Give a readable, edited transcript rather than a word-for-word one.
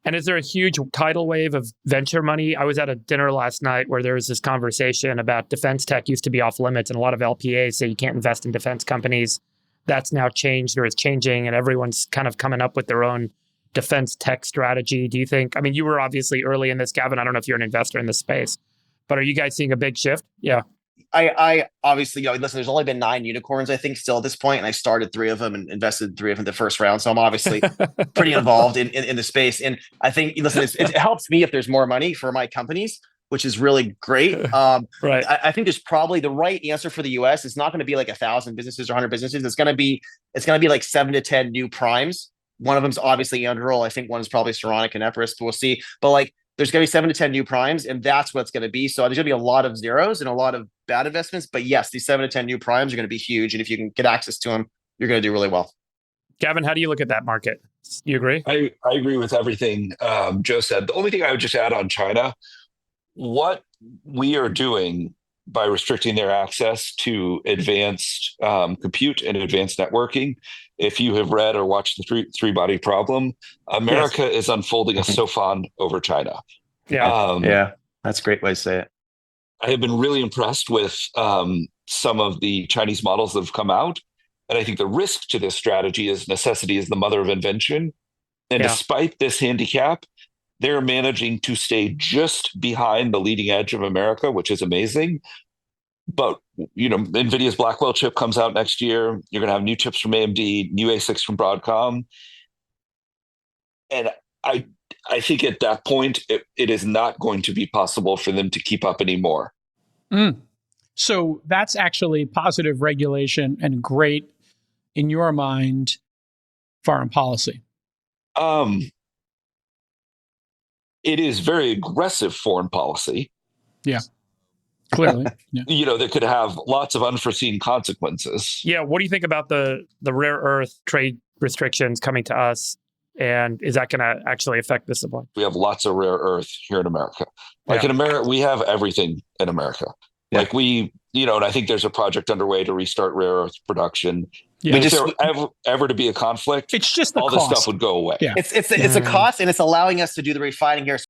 And is there a huge tidal wave of venture money? I was at a dinner last night where there was this conversation about defense tech used to be off limits, and a lot of LPAs say you can't invest in defense companies. That's now changed or is changing, and everyone's kind of coming up with their own defense tech strategy. Do you think, I mean, you were obviously early in this, Gavin. I don't know if you're an investor in this space, but are you guys seeing a big shift? Yeah. I obviously, listen, there's only been 9 unicorns, I think, still at this point, and I started 3 of them and invested in 3 of them in the first round. So I'm obviously pretty involved in the space. And I think, listen, it helps me if there's more money for my companies, which is really great. Right. I think there's probably the right answer for the US. It's not going to be like 1,000 businesses or 100 businesses. It's going to be like 7 to 10 new primes. One of them's obviously Anduril. I think one is probably Saronic and Everest. We'll see. But like, there's going to be 7 to 10 new primes, and that's what's going to be. So there's going to be a lot of zeros and a lot of bad investments. But yes, these 7 to 10 new primes are going to be huge. And if you can get access to them, you're going to do really well. Gavin, how do you look at that market? You agree? I agree with everything Joe said. The only thing I would just add on China, what we are doing by restricting their access to advanced compute and advanced networking. If you have read or watched the three-body problem, America is unfolding a SOFON over China. Yeah. That's a great way to say it. I have been really impressed with some of the Chinese models that have come out. And I think the risk to this strategy is necessity is the mother of invention. And despite this handicap, they're managing to stay just behind the leading edge of America, which is amazing. But, NVIDIA's Blackwell chip comes out next year. You're going to have new chips from AMD, new ASICs from Broadcom. And I think at that point, it is not going to be possible for them to keep up anymore. So that's actually positive regulation and great, in your mind, foreign policy. It is very aggressive foreign policy. Yeah. Clearly. Yeah. That could have lots of unforeseen consequences. Yeah. What do you think about the rare earth trade restrictions coming to us? And is that going to actually affect the supply? We have lots of rare earth here in America. In America, we have everything in America. Yeah. And I think there's a project underway to restart rare earth production. Yeah. If there ever to be a conflict, it's just the all cost. this stuff would go away. Yeah. It's a cost, and it's allowing us to do the refining here.